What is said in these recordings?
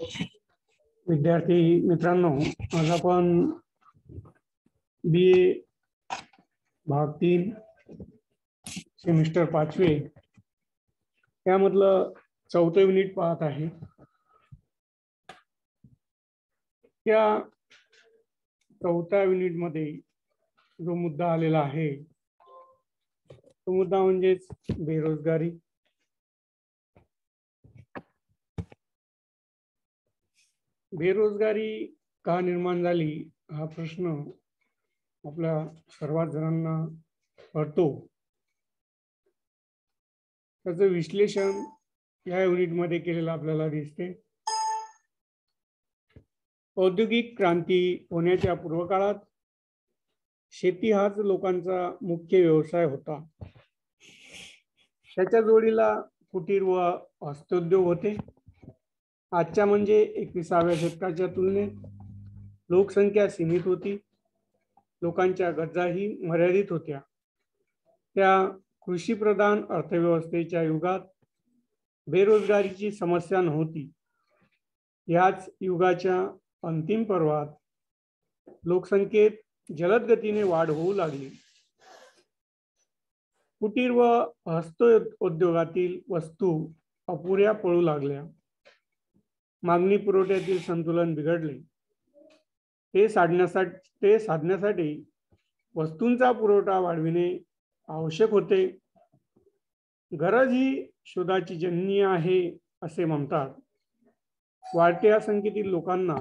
विद्यार्थी मित्रांनो, आज आपण BA भाग 3 सेमिस्टर 5वे यामधलं 4थं युनिट पाहत आहे। या 4थ्या युनिट मध्ये जो मुद्दा आलेला आहे तो मुद्दा म्हणजेच बेरोजगारी। बेरोजगारी का निर्माण झाली हा प्रश्न आपल्या सर्व जणांना पडतो। त्याचं विश्लेषण या युनिट मध्ये केलेलं आपल्याला दिसते। औद्योगिक क्रांती होण्याच्या पूर्वकाळात शेती हाच लोकांचा मुख्य व्यवसाय होता। त्याच्या जोडीला कुटीर व हस्तोद्योग होते। आजच्या म्हणजे 21व्या शतकाच्या तुलनेत लोकसंख्या सीमित होती, लोकांच्या गरजाही मर्यादित होत्या। त्या कृषीप्रधान अर्थव्यवस्थेच्या युगात बेरोजगारीची समस्या नव्हती। याच युगाच्या अंतिम पर्वात लोकसंख्येत जलद गतीने वाढ होऊ लागली। कुटीर व हस्तोद्योगातील वस्तू अपुऱ्या पडू लागल्या। मागणी पुरवठ्यातील संतुलन बिघडले। ते साधण्यासाठी वस्तूंचा पुरवठा वाढविणे आवश्यक होते। गरज ही शोधाची जननी आहे असे म्हणतात। वाढत्या संख्येतील लोकांना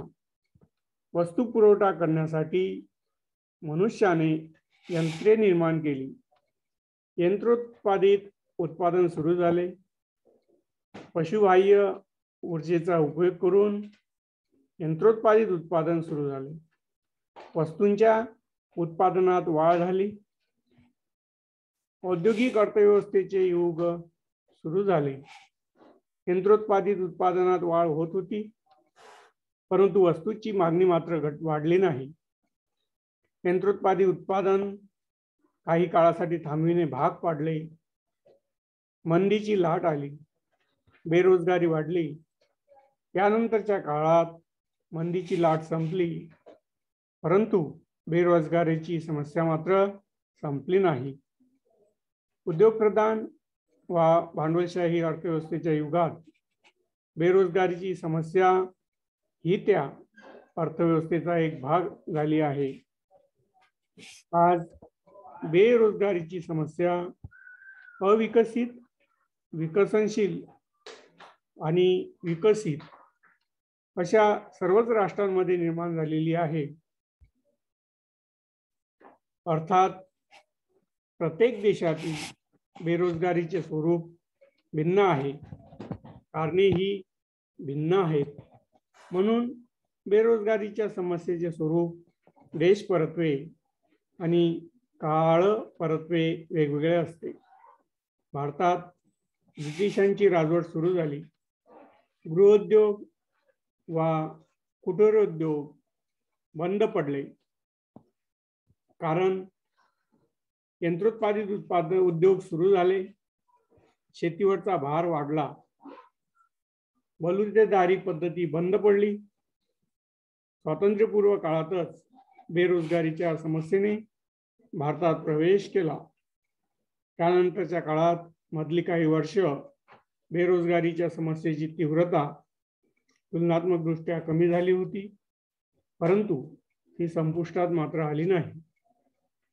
वस्तू पुरवठा करण्यासाठी मनुष्याने यंत्रे निर्माण केली। यंत्रोत्पादित उत्पादन सुरू झाले। पशुबाह्य ऊर्जेचा उपयोग करून यंत्रोत्पादित उत्पादन सुरू झाले। वस्तूंच्या उत्पादनात वाढ झाली। औद्योगिक अर्थव्यवस्थेचे युग सुरू झाले। यंत्रोत्पादित उत्पादनात वाढ होत होती, परंतु वस्तूची मागणी मात्र वाढली नाही। यंत्रोत्पादित उत्पादन काही काळासाठी थांबविणे भाग पाडले। मंदीची लाट आली, बेरोजगारी वाढली। यानंतरच्या काळात मंदीची लाट संपली, परंतु बेरोजगारीची समस्या मात्र संपली नाही। उद्योगप्रधान व भांडवलशाही अर्थव्यवस्थेच्या युगात बेरोजगारीची समस्या ही त्या अर्थव्यवस्थेचा एक भाग झाली आहे। आज बेरोजगारीची समस्या अविकसित, विकसनशील आणि विकसित अशा सर्वच राष्ट्रांमध्ये निर्माण झालेली आहे। अर्थात प्रत्येक देशातील बेरोजगारीचे स्वरूप भिन्न आहे, कारणे ही भिन्न आहेत। म्हणून बेरोजगारीच्या समस्येचे स्वरूप देश परत्वे आणि काळ परत्वे वेगवेगळे असते। भारतात ब्रिटिशांची राजवट सुरू झाली। गृहोद्योग व कुटीरोद्योग बंद पडले, कारण यंत्रोत्पादित उद्योग सुरू झाले। शेतीवरचा भार वाढला। बलुतेदारी पद्धती बंद पडली। स्वातंत्र्यपूर्व काळातच बेरोजगारीच्या समस्येने भारतात प्रवेश केला। त्यानंतरच्या काळात मधली काही वर्ष बेरोजगारीच्या समस्येची तीव्रता तुलनात्मक दृष्ट्या कमी झाली होती, परंतु ती संपुष्टात मात्र आली नाही।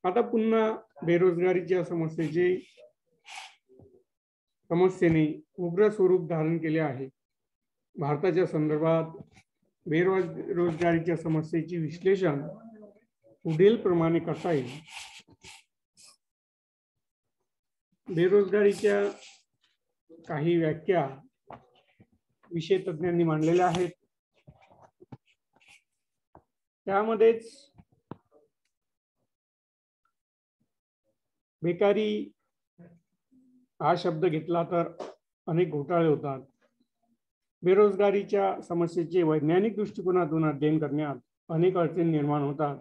आता पुन्हा बेरोजगारीच्या समस्येने उग्र स्वरूप धारण केले आहे। भारताच्या संदर्भात बेरोजगारीच्या समस्येचे विश्लेषण पुढील प्रमाणे करता येईल। बेरोजगारीच्या काही व्याख्या विषय तज्ञांनी मांडलेल्या आहेत। त्यामध्येच बेकारी हा शब्द घेतला तर अनेक घोटाळे होतात। बेरोजगारीच्या समस्येचे वैज्ञानिक दृष्टिकोनातून अध्ययन करण्यात अनेक अडचणी निर्माण होतात।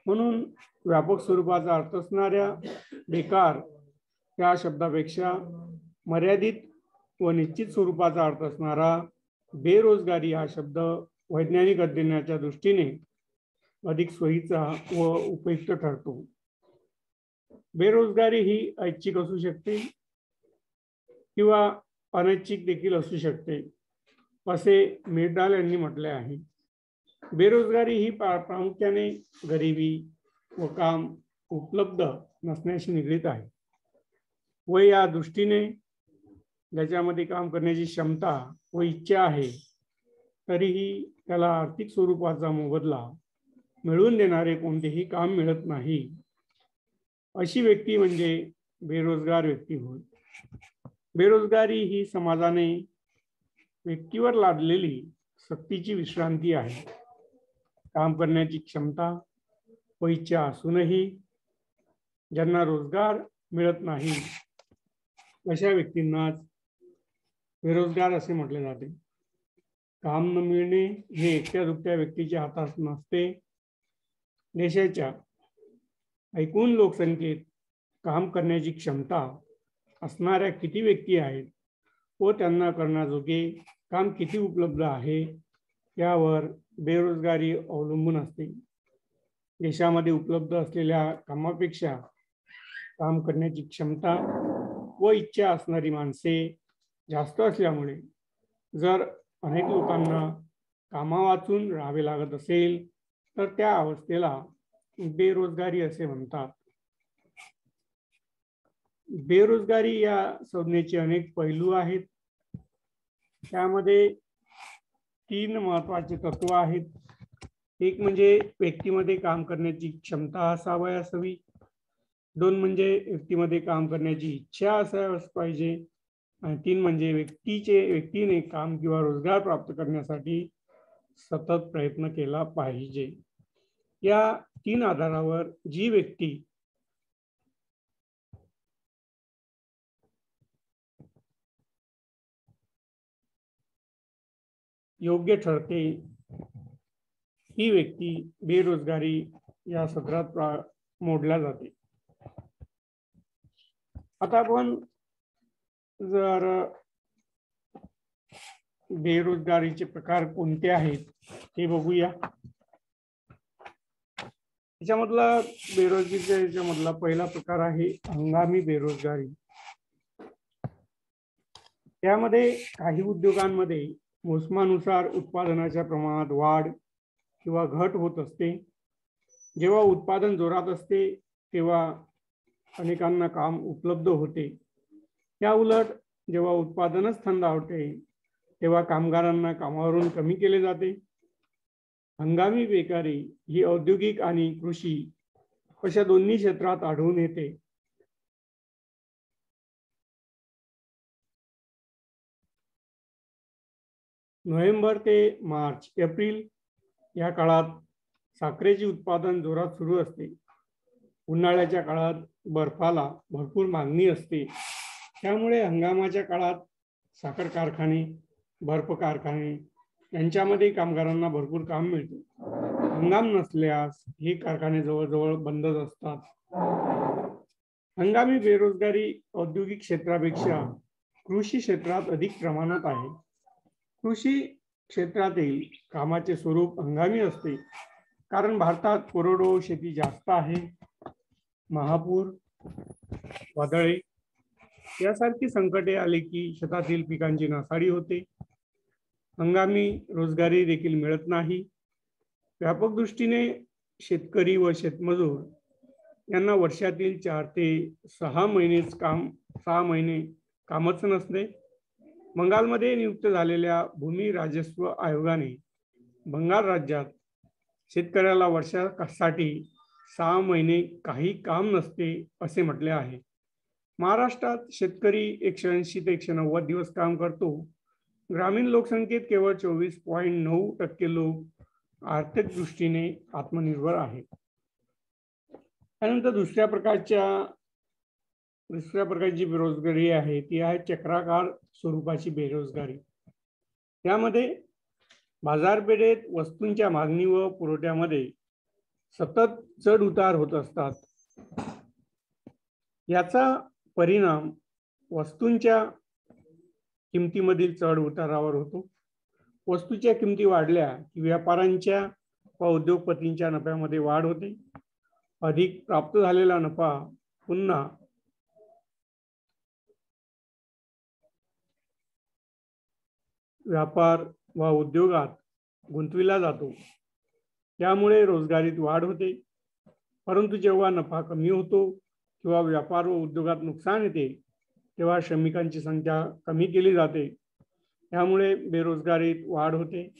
म्हणून व्यापक स्वरूपाचा अर्थ असणाऱ्या बेकार या शब्दापेक्षा मर्यादित व निश्चित स्वरूपाचा अर्थ असणारा बेरोजगारी हा शब्द वैज्ञानिक अध्ययनाच्या दृष्टीने अधिक सोयीचा व उपयुक्त ठरतो. बेरोजगारी ही ऐच्छिक असू शकते किंवा अनैच्छिक देखील असू शकते, असे मिर्डाल यांनी म्हटले आहे. बेरोजगारी ही प्रामुख्याने गरिबी व काम उपलब्ध नसण्याशी निगडीत आहे व या दृष्टीने ज्याच्यामध्ये काम करण्याची क्षमता व इच्छा आहे तरीही त्याला आर्थिक स्वरूपाचा मोबदला मिळवून देणारे कोणतेही काम मिळत नाही, अशी व्यक्ती म्हणजे बेरोजगार व्यक्ती होय. बेरोजगारी ही समाजाने व्यक्तीवर लादलेली सक्तीची विश्रांती आहे. काम करण्याची क्षमता व इच्छा असूनही ज्यांना रोजगार मिळत नाही अशा व्यक्तींनाच बेरोजगार असे म्हटले जाते. काम न मिळणे हे एकट्या दुकट्या व्यक्तीच्या हातात नसते. देशाच्या एकूण लोकसंख्येत काम करण्याची क्षमता असणाऱ्या किती व्यक्ती आहेत व त्यांना करण्याजोगे काम किती उपलब्ध आहे यावर बेरोजगारी अवलंबून असते. देशामध्ये उपलब्ध असलेल्या कामापेक्षा काम करण्याची क्षमता व इच्छा असणारी माणसे जास्त असल्यामुळे जर अनेक लोकांना कामावाचून राहावे लागत असेल तर त्या अवस्थेला बेरोजगारी असे म्हणतात. बेरोजगारी या संज्ञेचे अनेक पैलू आहेत. त्यामध्ये 3 महत्वाचे तत्व आहेत. एक म्हणजे व्यक्तीमध्ये काम करण्याची क्षमता असावयास हवी. 2 म्हणजे व्यक्तीमध्ये काम करण्याची इच्छा असायलाच पाहिजे. आणि 3 म्हणजे व्यक्तीने काम किंवा रोजगार प्राप्त करण्यासाठी सतत प्रयत्न केला पाहिजे. या 3 आधारावर जी व्यक्ती योग्य ठरते ही व्यक्ती बेरोजगारी या सत्रात मोडल्या जाते. आता आपण जर बेरोजगारीचे प्रकार कोणते आहेत ते बघूया. याच्यामधला पहिला प्रकार आहे हंगामी बेरोजगारी. त्यामध्ये काही उद्योगांमध्ये मोसमानुसार उत्पादनाच्या प्रमाणात वाढ किंवा घट होत असते. जेव्हा उत्पादन जोरात असते तेव्हा अनेकांना काम उपलब्ध होते. या उलट जेव्हा उत्पादनच मंदावते तेव्हा कामगारांना कामावरून कमी केले जाते. हंगामी बेकारी ही औद्योगिक आणि कृषी अशा दोन्ही क्षेत्रात आढळून येते. नोव्हेंबर ते मार्च एप्रिल या काळात साखरेचे उत्पादन जोरात सुरू असते. उन्हाळ्याच्या काळात बर्फाला भरपूर मागणी असते. त्यामुळे हंगामाच्या काळात साखर कारखाने, बर्फ कारखाने यांच्यामध्ये कामगारांना भरपूर काम मिळते. हंगाम नसल्यास हे कारखाने जवळजवळ बंदच असतात. हंगामी बेरोजगारी औद्योगिक क्षेत्रापेक्षा कृषी क्षेत्रात अधिक प्रमाणात आहे. कृषी क्षेत्रातील कामाचे स्वरूप हंगामी असते, कारण भारतात कोरडवाहू शेती जास्त आहे. महापूर, वादळे यासारखी संकटे आली की शेतातील पिकांची नासाडी होते. हंगामी रोजगारी देखील मिळत नाही. व्यापक दृष्टीने शेतकरी व शेतमजूर यांना वर्षातील 4 ते 6 महिने कामच नसते. बंगालमध्ये नियुक्त झालेल्या भूमी राजस्व आयोगाने बंगाल राज्यात शेतकऱ्याला वर्षासाठी 6 महिने काही काम नसते असे म्हटले आहे. महाराष्ट्रात शेतकरी 180 ते 190 दिवस काम करतो. ग्रामीण लोकसंख्येत केवळ 24.9% लोक आर्थिक दृष्टीने आत्मनिर्भर आहेत. त्यानंतर दुसऱ्या प्रकारची बेरोजगारी आहे ती आहे चक्राकार स्वरूपाची बेरोजगारी. त्यामध्ये बाजारपेठेत वस्तूंच्या मागणी व पुरवठ्यामध्ये सतत चढ उतार होत असतात. याचा परिणाम वस्तूंच्या किमतीमधील चढ उतारावर होतो. वस्तूच्या किमती वाढल्या की व्यापाऱ्यांच्या व उद्योगपतींच्या नफ्यामध्ये वाढ होते. अधिक प्राप्त झालेला नफा पुन्हा व्यापार व उद्योगात गुंतविला जातो. त्यामुळे रोजगारीत वाढ होते. परंतु जेव्हा नफा कमी होतो किंवा व्यापार व उद्योगात नुकसान येते तेव्हा श्रमिकांची संख्या कमी केली जाते. त्यामुळे बेरोजगारीत वाढ होते.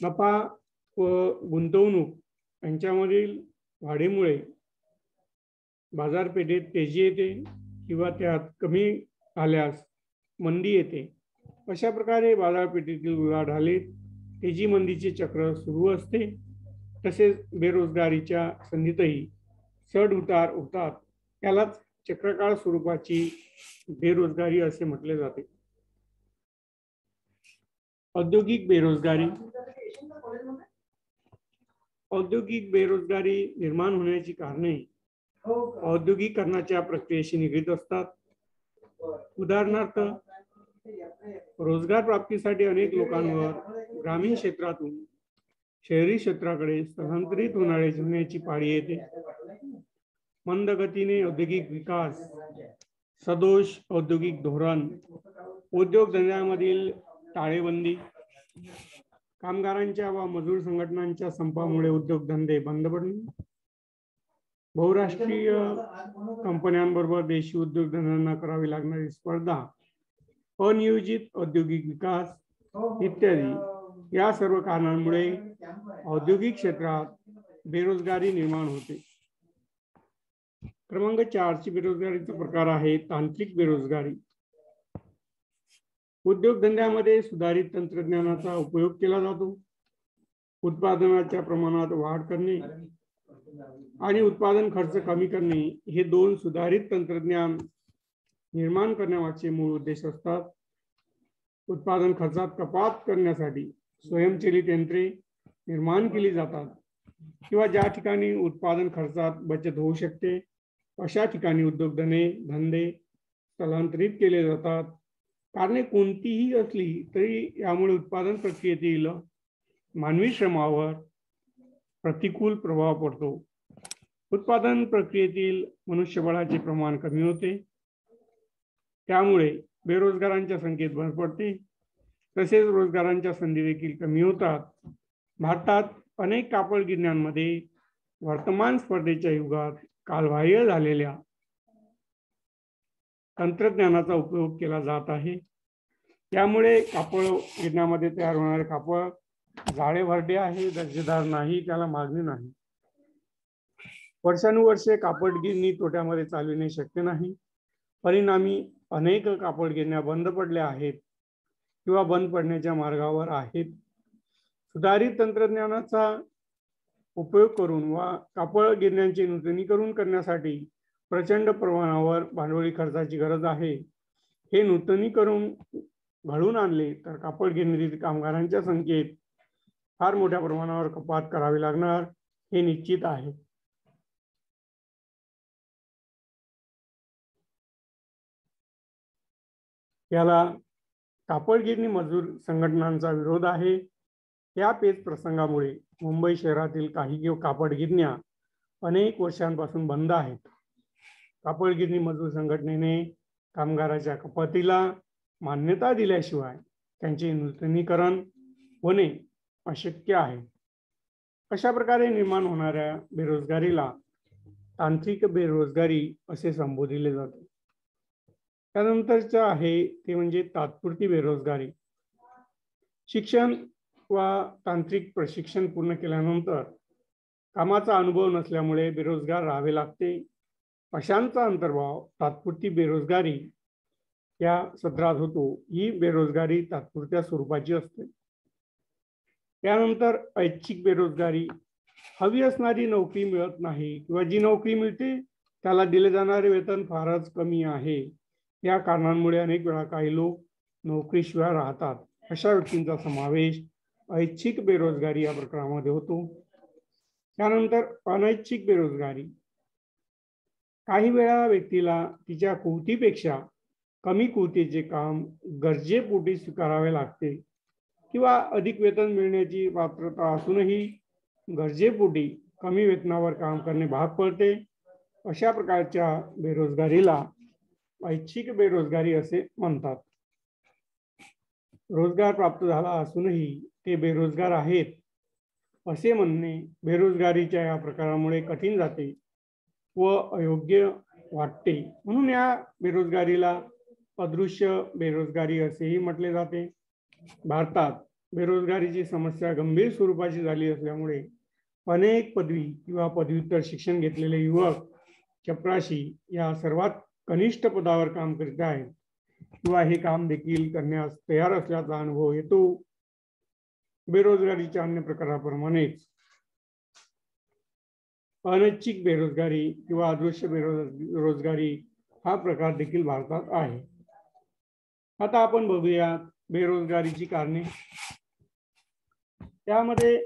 नफा व गुंतवणूक यांच्यामधील वाढीमुळे बाजारपेठेत तेजी येते किंवा त्यात कमी आल्यास मंदी येते. अशा प्रकारे बाजारपेठेतील उलाढालीत तेजी मंदीचे चक्र सुरू असते. तसेच बेरोजगारीच्या संधीतही चढ उतार होतात. त्यालाच चक्रकाळ स्वरूपाची बेरोजगारी असे म्हटले जाते. औद्योगिक बेरोजगारी. औद्योगिक बेरोजगारी निर्माण होण्याची कारणे औद्योगिकरणाच्या प्रक्रियेशी निगडीत असतात. उदाहरणार्थ, रोजगार प्राप्तीसाठी अनेक लोकांवर ग्रामीण क्षेत्रातून शहरी क्षेत्राकडे स्थलांतरित होणारे जगण्याची पाळी येते. मंद गतीने औद्योगिक विकास, सदोष औद्योगिक धोरण, उद्योगधंद्यामधील टाळेबंदी, कामगारांच्या व मजूर संघटनांच्या संपामुळे उद्योगधंदे बंद पडणे, बहुराष्ट्रीय कंपन्यांबरोबर देशी उद्योगधंद्यांना करावी लागणारी स्पर्धा, अनियोजित औद्योगिक विकास इत्यादी या सर्व कारणांमुळे औद्योगिक क्षेत्रात बेरोजगारी निर्माण होते. क्रमांक 4 ची बेरोजगारीचा प्रकार आहे तांत्रिक बेरोजगारी. उद्योगधंद्यामध्ये सुधारित तंत्रज्ञानाचा उपयोग केला जातो. उत्पादनाच्या प्रमाणात वाढ करणे आणि उत्पादन खर्च कमी करणे हे दोन सुधारित तंत्रज्ञान निर्माण करण्यामागचे मूळ उद्देश असतात. उत्पादन खर्चात कपात करण्यासाठी स्वयंचलित यंत्रे निर्माण केली जातात किंवा ज्या ठिकाणी उत्पादन खर्चात बचत होऊ शकते अशा ठिकाणी उद्योगधंदे स्थलांतरित केले जातात. कारणे कोणतीही असली तरी यामुळे उत्पादन प्रक्रियेतील मानवी श्रमावर प्रतिकूल प्रभाव पडतो. उत्पादन प्रक्रियेतील मनुष्यबळाचे प्रमाण कमी होते. त्यामुळे बेरोजगारांच्या संख्येत भर पडते. तसेच रोजगारांच्या संधी देखील कमी होतात. भारतात अनेक कापड गिरण्यांमध्ये वर्तमान स्पर्धेच्या युगात कालबाह्य झालेल्या तंत्रज्ञानाचा उपयोग केला जात आहे. त्यामुळे कापड गिरण्यामध्ये तयार होणारे कापड जाडे-भरडे आहे, दर्जेदार नाही, त्याला मागणी नाही. वर्षानुवर्षे कापड गिरणी तोट्यामध्ये चालविणे शक्य नाही. परिणामी अनेक कापड गिरण्या बंद पडल्या आहेत किंवा बंद पडण्याच्या मार्गावर आहेत. सुधारित तंत्रज्ञानाचा उपयोग करून व कापड गिरण्यांचे नूतनीकरण करण्यासाठी प्रचंड प्रमाणावर भांडवली खर्चाची गरज आहे. हे नूतनीकरण घडून आणले तर कापड गिरणीतील कामगारांच्या संख्येत फार मोठ्या प्रमाणावर कपात करावी लागणार हे निश्चित आहे. याला कापड गिरणी मजूर संघटनांचा विरोध आहे. या पेच प्रसंगामुळे मुंबई शहरातील काही कापड गिरण्या अनेक वर्षांपासून बंद आहेत. कापड गिरणी मजूर संघटनेने कामगाराच्या कपातीला मान्यता दिल्याशिवाय त्यांचे नूतनीकरण होणे अशक्य आहे. अशा प्रकारे निर्माण होणाऱ्या बेरोजगारीला तांत्रिक बेरोजगारी असे संबोधले जाते. त्यानंतरचं आहे ते म्हणजे तात्पुरती बेरोजगारी. शिक्षण व तांत्रिक प्रशिक्षण पूर्ण केल्यानंतर कामाचा अनुभव नसल्यामुळे बेरोजगार राहावे लागते. अशांचा अंतर्भाव तात्पुरती बेरोजगारी या सत्रात होतो. ही बेरोजगारी तात्पुरत्या स्वरूपाची असते. त्यानंतर ऐच्छिक बेरोजगारी. हवी असणारी नोकरी मिळत नाही किंवा जी नोकरी मिळते त्याला दिले जाणारे वेतन फारच कमी आहे. या कारणांमुळे अनेक वेळा काही लोक नोकरीशिवाय राहतात. अशा व्यक्तींचा समावेश ऐच्छिक बेरोजगारी या प्रकारामध्ये होतो. त्यानंतर अनैच्छिक बेरोजगारी. काही वेळा व्यक्तीला तिच्या कुवतीपेक्षा कमी कुवतीचे काम गरजेपोटी स्वीकारावे लागते. किंवा अधिक वेतन मिळण्याची पात्रता असूनही गरजेपोटी कमी वेतनावर काम करणे भाग पडते, अशा प्रकारच्या बेरोजगारीला ऐच्छिक बेरोजगारी असे म्हणतात. रोजगार प्राप्त झाला असूनही ते बेरोजगार आहेत असे म्हणणे बेरोजगारीच्या या प्रकारामुळे कठीण जाते व अयोग्य वाटते. म्हणून या बेरोजगारीला अदृश्य बेरोजगारी असेही म्हटले जाते. भारतात बेरोजगारीची समस्या गंभीर स्वरूपाची झाली असल्यामुळे अनेक पदवी किंवा पदव्युत्तर शिक्षण घेतलेले युवक चपराशी या सर्वात कनिष्ठ पदावर काम करीत आहेत किंवा हे काम देखील करण्यास तयार असल्याचा अनुभव येतो. बेरोजगारीच्या अन्य प्रकाराप्रमाणेच अनैच्छिक बेरोजगारी किंवा अदृश्य बेरोजगारी हा प्रकार देखील भारतात आहे. आता आपण बघूया बेरोजगारीची कारणे. त्यामध्ये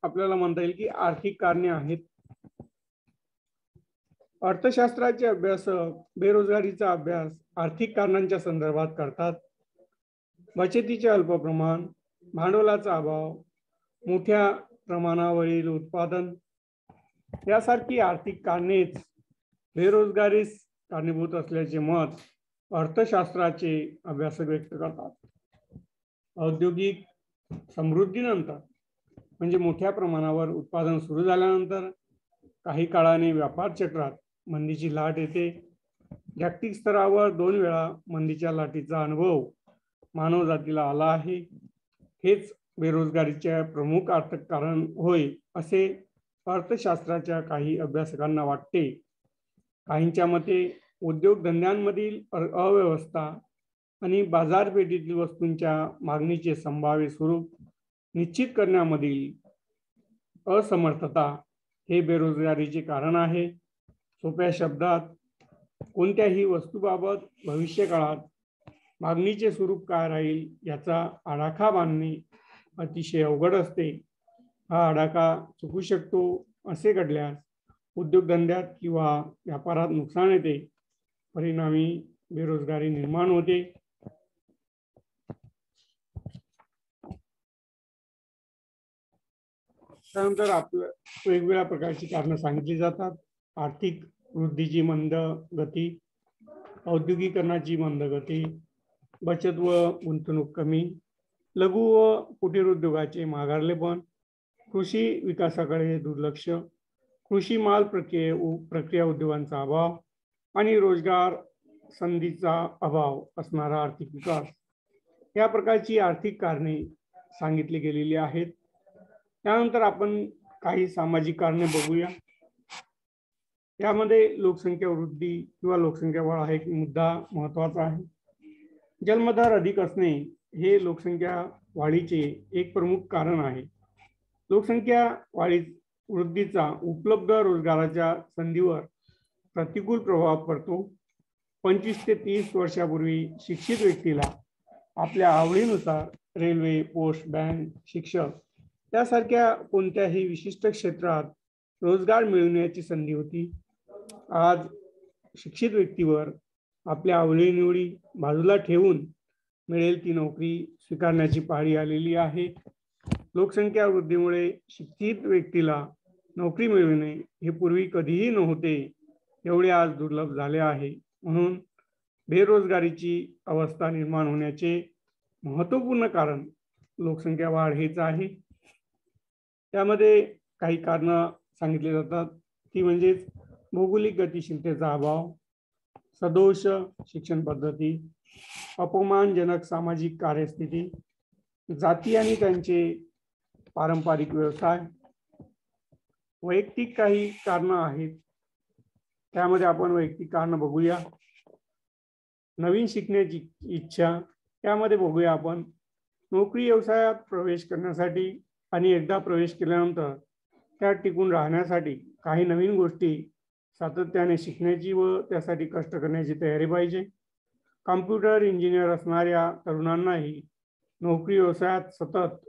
आपल्याला म्हणता येईल की आर्थिक कारणे आहेत. अर्थशास्त्राचे अभ्यासक बेरोजगारीचा अभ्यास आर्थिक कारणांच्या संदर्भात करतात. बचतीचे अल्प प्रमाण, भांडवलाचा अभाव, मोठ्या प्रमाणावरील उत्पादन यासारखी आर्थिक कारणेच बेरोजगारीस कारणीभूत असल्याचे मत अर्थशास्त्राचे अभ्यासक व्यक्त करतात. औद्योगिक समृद्धीनंतर म्हणजे मोठ्या प्रमाणावर उत्पादन सुरू झाल्यानंतर काही काळाने व्यापार चक्रात मंदीची लाट येते. जागतिक स्तरावर 2 वेळा मंदीच्या लाटेचा अनुभव मानवजातीला आला आहे. हेच बेरोजगारीचे प्रमुख आर्थिक कारण होय असे अर्थशास्त्राच्या काही अभ्यासकांना वाटते. काहींच्या मते उद्योगधंद्यांमधील अव्यवस्था आणि बाजारपेठेतील वस्तूंच्या मागणीचे संभाव्य स्वरूप निश्चित करण्यामधील असमर्थता हे बेरोजगारीचे कारण आहे. सोप्या शब्दात कोणत्याही वस्तूबाबत भविष्यकाळात मागणीचे स्वरूप काय राहील याचा आडाखा बांधणे अतिशय अवघड असते. हा आडाखा चुकू शकतो. असे घडल्यास उद्योगधंद्यात किंवा व्यापारात नुकसान येते. परिणामी बेरोजगारी निर्माण होते. त्यानंतर आपलं वेगवेगळ्या प्रकारची कारणं सांगितली जातात. आर्थिक वृद्धीची मंद गती, औद्योगिकरणाची मंद गती, बचत व गुंतवणूक कमी, लघु व कुटीर उद्योगाचे माघारलेपण, कृषी विकासाकडे दुर्लक्ष, कृषी माल प्रक्रिया उद्योगांचा अभाव आणि रोजगार संधीचा अभाव असणारा आर्थिक विकास या प्रकारची आर्थिक कारणे सांगितली गेलेली आहेत. त्यानंतर आपण काही सामाजिक कारणे बघूया. यामध्ये लोकसंख्या वृद्धी किंवा लोकसंख्या वाढ हा एक मुद्दा महत्त्वाचा आहे. जन्मदर अधिक असणे हे लोकसंख्या वाढीचे एक प्रमुख कारण आहे. लोकसंख्या वृद्धीचा उपलब्ध रोजगाराच्या संधीवर प्रतिकूल प्रभाव पडतो. 25 ते 30 वर्षापूर्वी शिक्षित व्यक्तीला आपल्या आवडीनुसार रेल्वे, पोस्ट, बँक, शिक्षक यासारख्या कोणत्याही विशिष्ट क्षेत्रात रोजगार मिळवण्याची संधी होती. आज शिक्षित व्यक्तीवर आपल्या आवडीनिवडी बाजूला ठेवून मिळेल ती नोकरी स्वीकारण्याची पाळी आलेली आहे. लोकसंख्या वृद्धीमुळे शिक्षित व्यक्तीला नोकरी मिळविणे हे पूर्वी कधीही नव्हते, एवढे आज दुर्लभ झाले आहे. म्हणून बेरोजगारीची अवस्था निर्माण होण्याचे महत्त्वपूर्ण कारण लोकसंख्या वाढ हेच आहे. त्यामध्ये काही कारणं सांगितली जातात. ती म्हणजेच भौगोलिक गतिशीलतेचा अभाव, सदोष शिक्षण पद्धती, अपमानजनक सामाजिक कार्यस्थिती, जाती आणि त्यांचे पारंपरिक व्यवसाय, वैयक्तिक काही कारणं आहेत. त्यामध्ये आपण वैयक्तिक कारणं बघूया. नवीन शिकण्याची इच्छा, त्यामध्ये बघूया आपण नोकरी व्यवसायात प्रवेश करण्यासाठी आणि एकदा प्रवेश केल्यानंतर त्यात टिकून राहण्यासाठी काही नवीन गोष्टी सातत्याने शिकण्याची व त्यासाठी कष्ट करण्याची तयारी पाहिजे. कॉम्प्युटर इंजिनियर असणाऱ्या तरुणांनाही नोकरी व्यवसायात सतत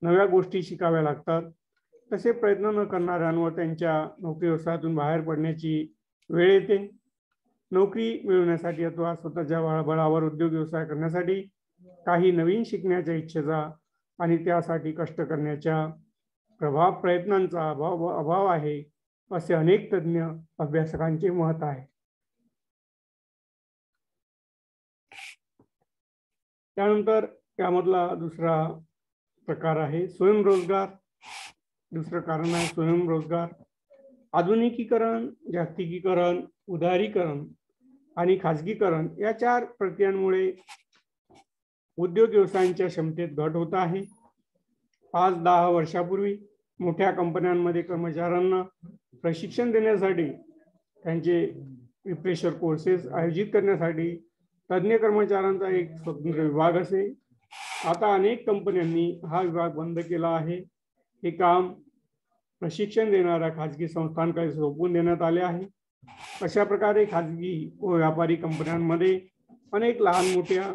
नव्या गोष्टी शिकाव्या लागतात. तसे प्रयत्न न करणाऱ्यांवर त्यांच्या नोकरी व्यवसायातून बाहेर पडण्याची वेळ येते. नोकरी मिळवण्यासाठी अथवा स्वतःच्या बळावर उद्योग व्यवसाय करण्यासाठी काही नवीन शिकण्याच्या इच्छेचा आणि त्यासाठी कष्ट करण्याच्या प्रयत्नांचा अभाव आहे असे अनेक तज्ञ अभ्यासकांचे मत आहे. त्यानंतर त्यामधला दुसरा प्रकार आहे स्वयंरोजगार. दुसरं कारण आहे स्वयंरोजगार. आधुनिकीकरण, जागतिकीकरण, उदारीकरण आणि खाजगीकरण या 4 प्रक्रियांमुळे उद्योग व्यवसायांच्या क्षमतेत घट होत आहे. 5-10 वर्षापूर्वी मोठ्या कंपन्यांमध्ये कर्मचाऱ्यांना प्रशिक्षण देण्यासाठी, त्यांचे रिफ्रेशर कोर्सेस आयोजित करण्यासाठी तज्ञ कर्मचाऱ्यांचा एक स्वतंत्र विभाग असे. आता अनेक कंपन्यांनी हा विभाग बंद केला आहे. हे काम प्रशिक्षण देणाऱ्या खाजगी संस्थांकडे सोपवून देण्यात आले आहे. अशा प्रकारे खाजगी व व्यापारी कंपन्यांमध्ये अनेक लहान मोठ्या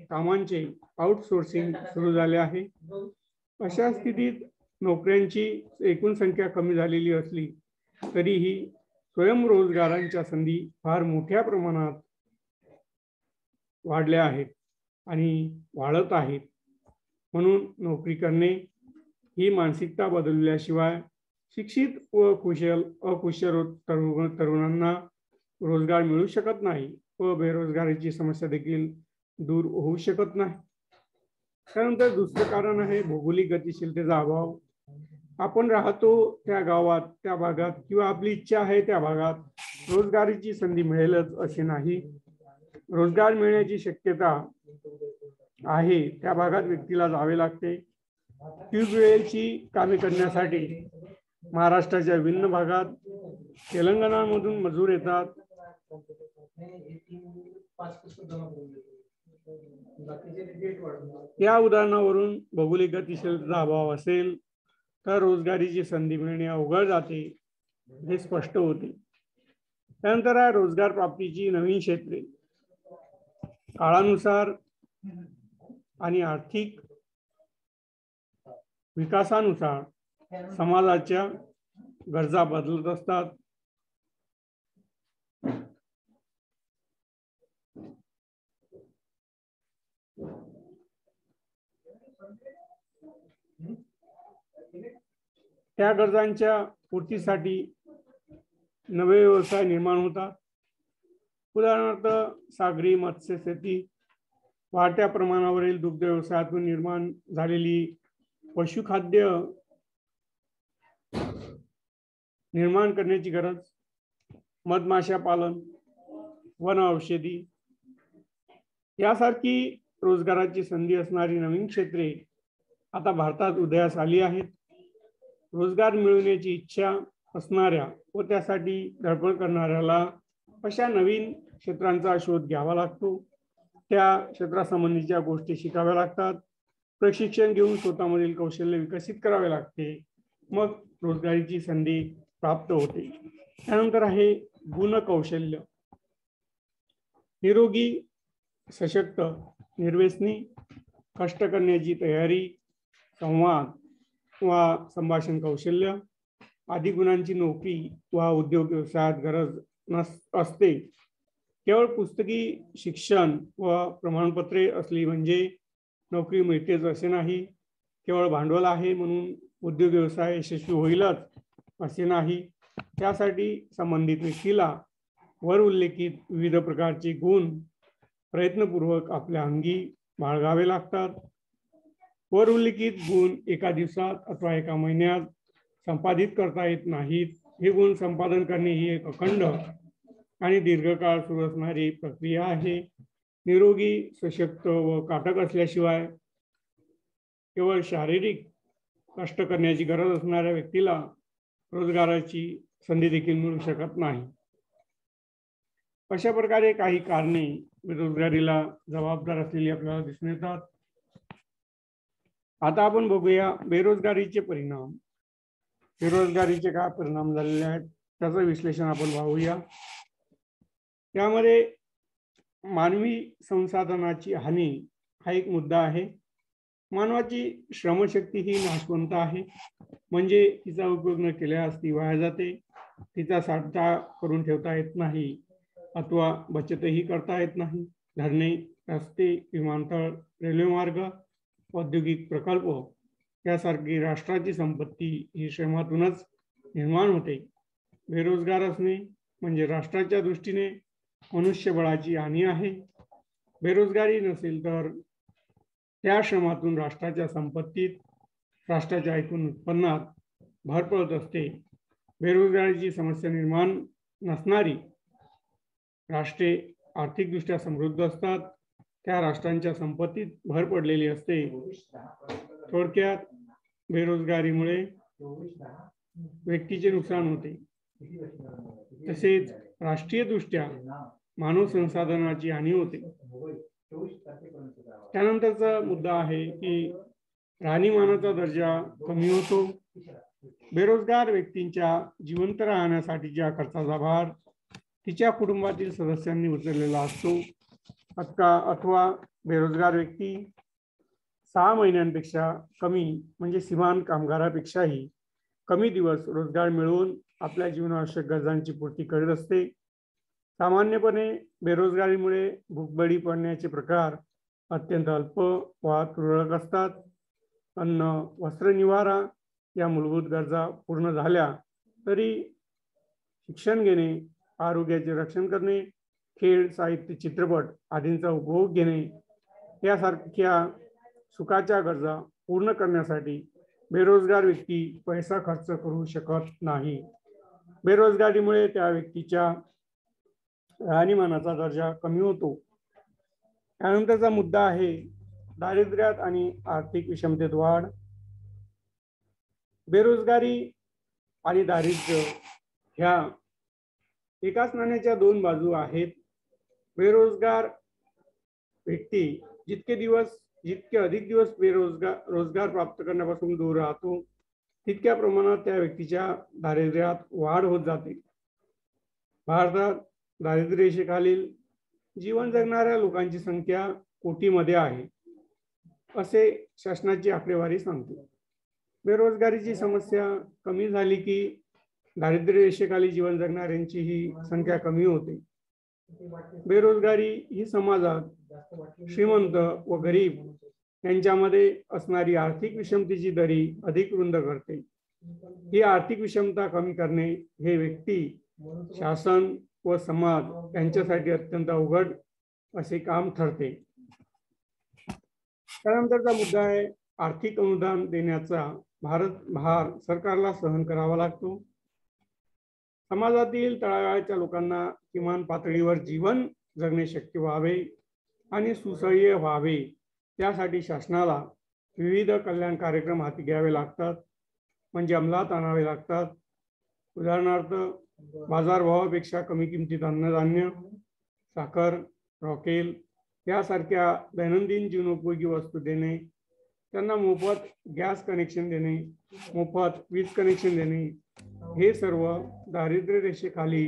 कामांचे आउटसोर्सिंग सुरू झाले आहे. अशा स्थितीत नोकऱ्यांची एकूण संख्या कमी झालेली असली तरीही स्वयंरोजगारांच्या संधी फार मोठ्या प्रमाणात वाढल्या आहेत आणि वाढत आहेत. म्हणून नोकरी करणे ही मानसिकता बदलल्याशिवाय शिक्षित व अकुशल तरुणांना रोजगार मिळू शकत नाही व बेरोजगारीची समस्या देखील दूर होऊ शकत नाही. त्यानंतर दुसरं कारण आहे भौगोलिक गतिशीलतेचा अभाव. आपण राहतो त्या गावात, त्या भागात किंवा आपली इच्छा आहे त्या भागात रोजगारीची संधी मिळेलच असे नाही. रोजगार मिळण्याची शक्यता आहे त्या भागात व्यक्तीला जावे लागते. ट्यूबवेलची कामे करण्यासाठी महाराष्ट्राच्या विभिन्न भागात तेलंगणामधून मजूर येतात. या उदाहरणावरून भौगोलिक गतिशीलतेचा अभाव असेल तर रोजगारीची संधी मिळणे अवघड जाते हे स्पष्ट होते. त्यानंतर आहे रोजगार प्राप्तीची नवीन क्षेत्रे. काळानुसार आणि आर्थिक विकासानुसार समाजाच्या गरजा बदलत असतात. त्या गरजांच्या पूर्तीसाठी नवे व्यवसाय निर्माण होतात. उदाहरणार्थ सागरी मत्स्य शेती, वाढत्या प्रमाणावरील दुग्ध व्यवसायातून निर्माण झालेली पशुखाद्य निर्माण करण्याची गरज, मधमाशा पालन, वन औषधी यासारखी रोजगाराची संधी असणारी नवीन क्षेत्रे आता भारतात उदयास आली आहेत. रोजगार मिळवण्याची इच्छा असणाऱ्या व त्यासाठी धडपड करणाऱ्याला अशा नवीन क्षेत्रांचा शोध घ्यावा लागतो. त्या क्षेत्रासंबंधीच्या गोष्टी शिकाव्या लागतात. प्रशिक्षण घेऊन स्वतःमधील कौशल्य विकसित करावे लागते. मग रोजगारीची संधी प्राप्त होते. त्यानंतर आहे गुणकौशल्य. निरोगी, सशक्त, निर्व्यसनी, कष्ट करण्याची तयारी, संवाद वा संभाषण कौशल्य आदी गुणांची नोकरी वा उद्योग व्यवसायात गरज असते. केवळ पुस्तकी शिक्षण व प्रमाणपत्रे असली म्हणजे नोकरी मिळतेच असे नाही. केवळ भांडवल आहे म्हणून उद्योग व्यवसाय यशस्वी होईलच असे नाही. त्यासाठी संबंधित व्यक्तीला वर उल्लेखित विविध प्रकारचे गुण प्रयत्नपूर्वक आपल्या अंगी बाळगावे लागतात. वर उल्लेखित गुण एका दिवसात अथवा एका महिन्यात संपादित करता येत नाहीत. हे गुण संपादन करणे ही एक अखंड आणि दीर्घकाळ सुरू असणारी प्रक्रिया आहे. निरोगी, सशक्त व काटक असल्याशिवाय केवळ शारीरिक कष्ट करण्याची गरज असणाऱ्या व्यक्तीला रोजगाराची संधी देखील मिळू शकत नाही. अशा प्रकारे काही कारणे बेरोजगारीला जबाबदार असलेली आपल्याला दिसून येतात. आता आपण बघूया बेरोजगारीचे परिणाम. बेरोजगारीचे काय परिणाम झालेले आहेत त्याचं विश्लेषण आपण पाहूया. त्यामध्ये मानवी संसाधनाची हानी हा एक मुद्दा आहे. मानवाची श्रमशक्ती ही नाशवंत आहे, म्हणजे तिचा उपयोग न केल्यास ती वाया जाते. तिचा साठा करून ठेवता येत नाही अथवा बचतही करता येत नाही. धरणे, रस्ते, विमानतळ रेल्वेमार्ग, औद्योगिक प्रकल्प यासारखी राष्ट्राची संपत्ती ही श्रमातूनच निर्माण होते. बेरोजगार असणे म्हणजे राष्ट्राच्या दृष्टीने मनुष्यबळाची हानी आहे. बेरोजगारी नसेल तर त्या श्रमातून राष्ट्राच्या संपत्तीत, राष्ट्राच्या एकूण उत्पन्नात भर पडत असते. बेरोजगारीची समस्या निर्माण नसणारी राष्ट्रे आर्थिकदृष्ट्या समृद्ध असतात. त्या राष्ट्रांच्या संपत्तीत भर पडलेली असते. थोडक्यात बेरोजगारीमुळे व्यक्तीचे नुकसान होते, तसेच राष्ट्रीय दृष्ट्या मानव संसाधनाची हानी होते. त्यानंतरचा मुद्दा आहे की राहणीमानाचा दर्जा कमी होतो. बेरोजगार व्यक्तींच्या जिवंत राहण्यासाठीच्या खर्चाचा भार तिच्या कुटुंबातील सदस्यांनी उचललेला असतो. अथवा बेरोजगार व्यक्ती 6 महिन्यांपेक्षा कमी म्हणजे सीमांत कामगारापेक्षाही कमी दिवस रोजगार मिळवून आपल्या जीवनावश्यक गरजांची पूर्ती करीत असते. सामान्यपणे बेरोजगारीमुळे भूकबळी पडण्याचे प्रकार अत्यंत अल्प वा तुरळक असतात. अन्न, वस्त्र, निवारा या मूलभूत गरजा पूर्ण झाल्या तरी शिक्षण घेणे, आरोग्याचे रक्षण करणे, खेळ, साहित्य, चित्रपट आदींचा उपभोग घेणे यासारख्या सुखाच्या गरजा पूर्ण करण्यासाठी बेरोजगार व्यक्ती पैसा खर्च करू शकत नाही. बेरोजगारीमुळे त्या व्यक्तीच्या राहणीमानाचा दर्जा कमी होतो. त्यानंतरचा मुद्दा आहे दारिद्र्यात आणि आर्थिक विषमतेत वाढ. बेरोजगारी आणि दारिद्र्य ह्या एकाच नाण्याच्या 2 बाजू आहेत. बेरोजगार व्यक्ती जितके अधिक दिवस रोजगार प्राप्त करण्यापासून दूर राहतो, तितक्या प्रमाणात त्या व्यक्तीच्या दारिद्र्यात वाढ होत जाते. भारतात दारिद्र्य रेषेखालील जीवन जगणाऱ्या लोकांची संख्या कोटीमध्ये आहे, असे शासनाची आकडेवारी सांगते. बेरोजगारीची समस्या कमी झाली की दारिद्र्य रेषेखाली जीवन जगणाऱ्यांची ही संख्या कमी होते. बेरोजगारी ही समाजात श्रीमंत व गरीब यांच्यामध्ये असणारी आर्थिक विषमतेची दरी अधिक रुंद करते. ही आर्थिक विषमता कमी करणे हे व्यक्ती, शासन व समाज यांच्यासाठी अत्यंत अवघड असे काम ठरते. त्यानंतरचा मुद्दा आहे आर्थिक अनुदान देण्याचा भार सरकारला सहन करावा लागतो. समाजातील तळागाळाच्या लोकांना किमान पातळीवर जीवन जगणे शक्य व्हावे आणि सुसह्य व्हावे यासाठी शासनाला विविध कल्याण कार्यक्रम हाती घ्यावे लागतात, म्हणजे अंमलात आणावे लागतात. उदाहरणार्थ, बाजारभावापेक्षा कमी किमतीत अन्नधान्य, साखर, रॉकेल यासारख्या दैनंदिन जीवनोपयोगी वस्तू देणे, त्यांना मोफत गॅस कनेक्शन देणे, मोफत वीज कनेक्शन देणे, हे सर्व दारिद्र्य रेषेखाली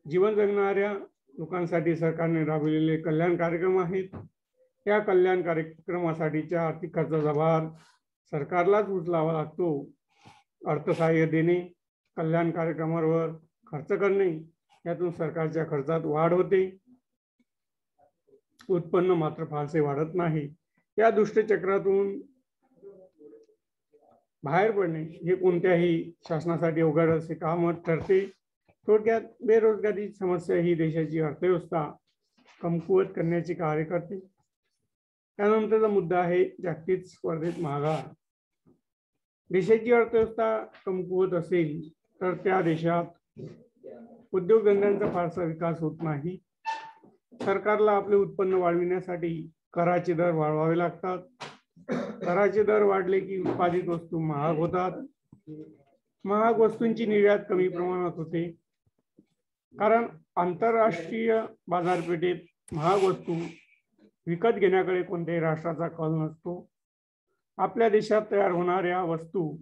जीवन जगणाऱ्या लोकांसाठी सरकारने राबविलेले कल्याण कार्यक्रम आहेत. या कल्याण कार्यक्रमासाठीच्या आर्थिक खर्चाचा भार सरकारलाच उचलावा लागतो. अर्थसहाय्य देणे, कल्याण कार्यक्रमावर खर्च करणे यातून सरकारच्या खर्चात वाढ होते, उत्पन्न मात्र फारसे वाढत नाही. या दुष्टचक्रातून बाहेर पडणे हे कोणत्याही शासनासाठी अवघड असे काम ठरते. थोडक्यात बेरोजगारी समस्या ही देशाची अर्थव्यवस्था कमकुवत करण्याचे कार्य करते. त्यानंतरचा मुद्दा आहे जागतिक स्पर्धेत माघार. देशाची अर्थव्यवस्था कमकुवत असेल तर त्या देशात उद्योगधंद्यांचा फारसा विकास होत नाही. सरकारला आपले उत्पन्न वाढविण्यासाठी कराचे दर वाढवावे लागतात. कराचे दर वाढले की उत्पादित वस्तू महाग होतात. महाग वस्तूंची निर्यात कमी प्रमाणात होते, कारण आंतरराष्ट्रीय बाजारपेठेत महाग वस्तू विकत घेण्याकडे कोणत्याही राष्ट्राचा कल नसतो. आपल्या देशात तयार होणाऱ्या वस्तू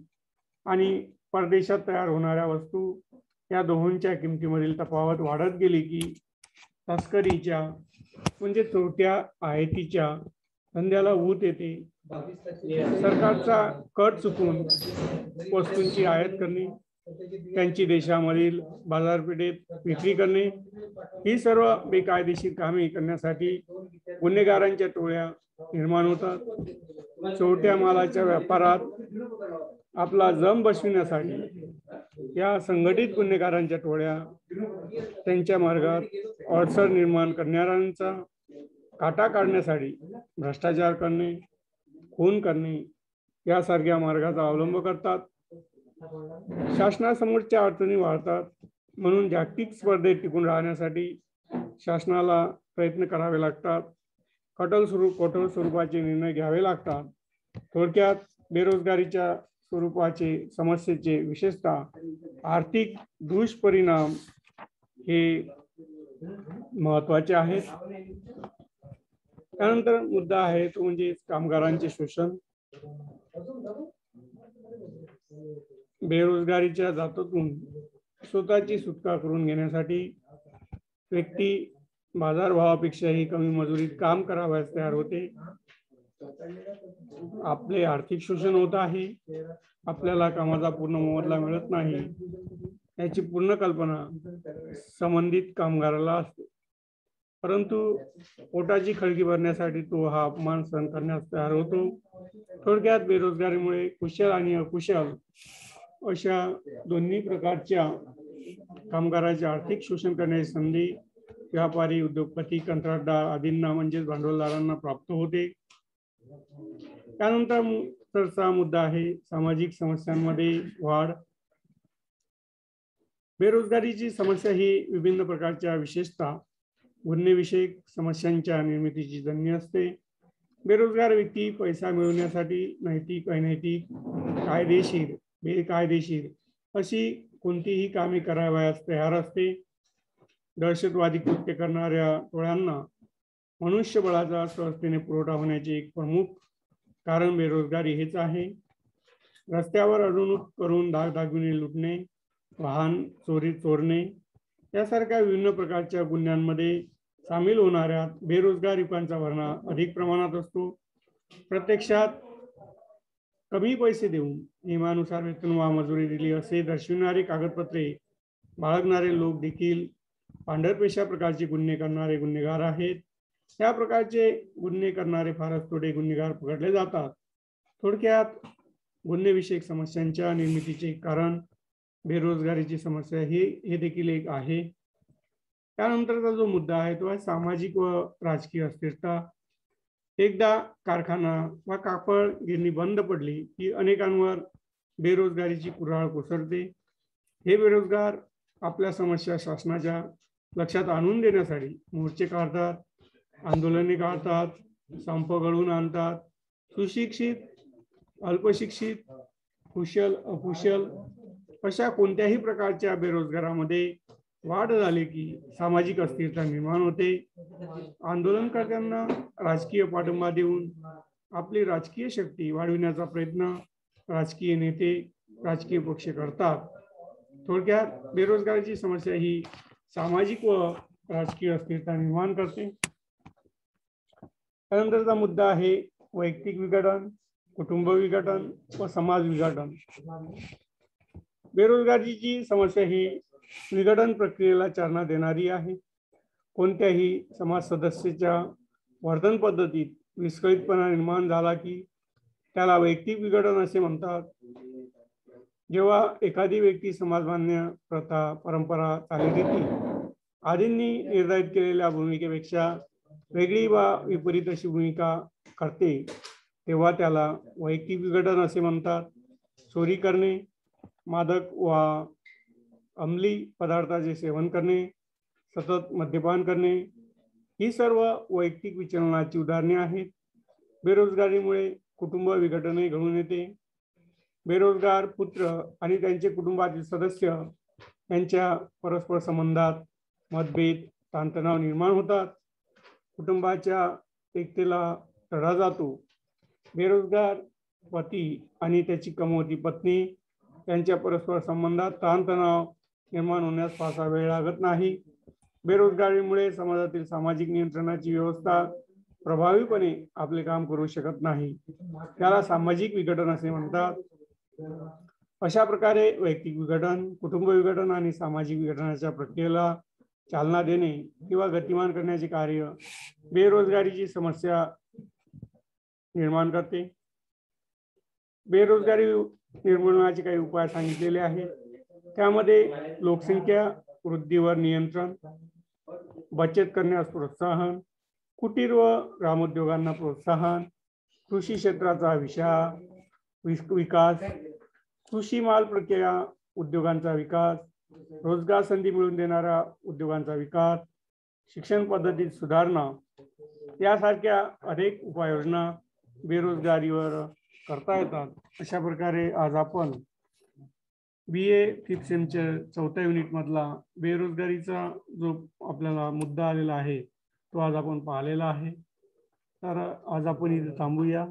आणि परदेशात तयार होणाऱ्या वस्तू या दोहोंच्या किमतीमधील तफावत वाढत गेली की तस्करीच्या म्हणजे चोरट्या आयातीच्या धंद्याला ऊत येते. सरकारचा कट चुकून वस्तूंची आयात करणे, त्यांची देशामधील बाजारपेठेत विक्री करणे, ही सर्व बेकायदेशीर कामे करण्यासाठी गुन्हेगारांच्या टोळ्या निर्माण होतात. छोट्या मालाच्या व्यापारात आपला जम बसविण्यासाठी या संघटित गुन्हेगारांच्या टोळ्या त्यांच्या मार्गात अडचण निर्माण करणाऱ्यांचा काटा काढण्यासाठी भ्रष्टाचार करणे, खून करणे यासारख्या मार्गाचा अवलंब करतात. शासनासमोरच्या अडचणी वाढतात, म्हणून जागतिक स्पर्धेत टिकून राहण्यासाठी शासनाला प्रयत्न करावे लागतात. कठोर स्वरूपाचे निर्णय घ्यावे लागतात. थोडक्यात बेरोजगारीच्या स्वरूपाचे समस्येचे विशेषतः आर्थिक दुष्परिणाम हे महत्त्वाचे आहेत. त्यानंतर मुद्दा आहे तो म्हणजे कामगारांचे शोषण. बेरोजगारीच्या जाचातून स्वतःची सुटका करून घेण्यासाठी व्यक्ती बाजारभावापेक्षाही कमी मजुरीत काम करावयास तयार होते. आपले आर्थिक शोषण होत आहे, आपल्याला कामाचा पूर्ण मोबदला मिळत नाही याची पूर्ण कल्पना संबंधित कामगाराला असते, परंतु पोटाची खळगी भरण्यासाठी तो हा अपमान सहन करण्यास तयार होतो. थोडक्यात बेरोजगारीमुळे कुशल आणि अकुशल अशा दोन्ही प्रकारच्या कामगारांचे आर्थिक शोषण करण्याची संधी व्यापारी, उद्योगपती, कंत्राटदार आदींना म्हणजेच भांडवलदारांना प्राप्त होते. त्यानंतरचा मुद्दा आहे सामाजिक समस्यांमध्ये वाढ. बेरोजगारीची समस्या ही विभिन्न प्रकारच्या विशेषतः गुन्हेविषयक समस्यांच्या निर्मितीची जन्य असते. बेरोजगार व्यक्ती पैसा मिळवण्यासाठी नैतिक, अनैतिक, कायदेशीर, बेकायदेशीर अशी कोणतीही कामे करावयास तयार असते. दहशतवादी कृत्य करणाऱ्या टोळ्यांना मनुष्यबळाचा सहजतेने पुरवठा होण्याचे एक प्रमुख कारण बेरोजगारी हेच आहे. रस्त्यावर अडवणूक करून दागदागिने लुटणे, वाहन चोरणे यासारख्या विभिन्न प्रकारच्या गुन्ह्यांमध्ये सामील होणाऱ्या बेरोजगार युवकांचा भरणा अधिक प्रमाणात असतो. प्रत्यक्षात कमी पैसे देऊन नियमानुसार वेतन वा मजुरी दिली असे दर्शविणारे कागदपत्रे बाळगणारे लोक देखील पांढरपेशा प्रकारचे गुन्हे करणारे गुन्हेगार आहेत. या प्रकारचे गुन्हे करणारे फारच थोडे गुन्हेगार पकडले जातात. थोडक्यात गुन्हेविषयक समस्यांच्या निर्मितीचे कारण बेरोजगारीची समस्या हे देखील एक आहे. त्यानंतरचा जो मुद्दा आहे तो आहे सामाजिक व राजकीय अस्थिरता. एकदा कारखाना वा कापड गिरणी बंद पडली की अनेकांवर बेरोजगारीची कुऱ्हाड कोसळते. हे बेरोजगार आपल्या समस्या शासनाच्या लक्षात आणून देण्यासाठी मोर्चे काढतात, आंदोलने काढतात, संप घडवून आणतात. सुशिक्षित, अल्पशिक्षित, कुशल, अकुशल अशा कोणत्याही प्रकारच्या बेरोजगारामध्ये वाढ झाली की सामाजिक अस्थिरता निर्माण होते. आंदोलनकर्त्यांना राजकीय पाठिंबा देऊन आपली राजकीय शक्ती वाढविण्याचा प्रयत्न राजकीय नेते, राजकीय पक्ष करतात. थोडक्यात बेरोजगारीची समस्या ही सामाजिक व राजकीय अस्थिरता निर्माण करते. त्यानंतरचा मुद्दा आहे वैयक्तिक विघटन, कुटुंब विघटन व समाज विघटन. बेरोजगारीची समस्या ही विघटन प्रक्रियेला चालना देणारी आहे. कोणत्याही समाज सदस्याच्या वर्तन पद्धतीत विस्कळीतपणा निर्माण झाला की त्याला वैयक्तिक विघटन असे म्हणतात. जेव्हा एखादी व्यक्ती समाजमान्य प्रथा, परंपरा, चालीरीती आदींनी निर्धारित केलेल्या भूमिकेपेक्षा वेगळी वा विपरीत अशी भूमिका करते तेव्हा त्याला वैयक्तिक विघटन असे म्हणतात. चोरी करणे, मादक वा अंमली पदार्थाचे सेवन करणे, सतत मद्यपान करणे ही सर्व वैयक्तिक विचलनाची उदाहरणे आहेत. बेरोजगारीमुळे कुटुंब विघटनही घडून येते. बेरोजगार पुत्र आणि त्यांचे कुटुंबातील सदस्य यांच्या परस्पर संबंधात मतभेद, ताणतणाव निर्माण होतात. कुटुंबाच्या एकतेला तडा जातो. बेरोजगार पती आणि त्याची कमवती पत्नी यांच्या परस्पर संबंधात ताणतणाव निर्माण होण्यास फारसा वेळ लागत नाही. बेरोजगारीमुळे समाजातील सामाजिक नियंत्रणाची व्यवस्था प्रभावीपणे आपले काम करू शकत नाही. त्याला सामाजिक विघटन असे म्हणतात. अशा प्रकारे वैयक्तिक विघटन, कुटुंब विघटन आणि सामाजिक विघटनाच्या प्रक्रियेला चालना देणे किंवा गतिमान करण्याचे कार्य बेरोजगारीची समस्या निर्माण करते. बेरोजगारी निर्मूलनाचे काही उपाय सांगितलेले आहेत. त्यामध्ये लोकसंख्या वृद्धीवर नियंत्रण, बचत करण्यास प्रोत्साहन, कुटीर व ग्रामोद्योगांना प्रोत्साहन, कृषी क्षेत्राचा विकास, कृषी माल प्रक्रिया उद्योगांचा विकास, रोजगार संधी मिळवून देणाऱ्या उद्योगांचा विकास, शिक्षण पद्धतीत सुधारणा यासारख्या अनेक उपाययोजना बेरोजगारीवर करता येतात. अशा प्रकारे आज आपण BA 5th सेमच्या 4थ्या युनिट मधला बेरोजगारीचा जो आपल्याला मुद्दा आलेला आहे तो आज आपण पाहिलेला आहे. तर आज आपण इथे थांबूया.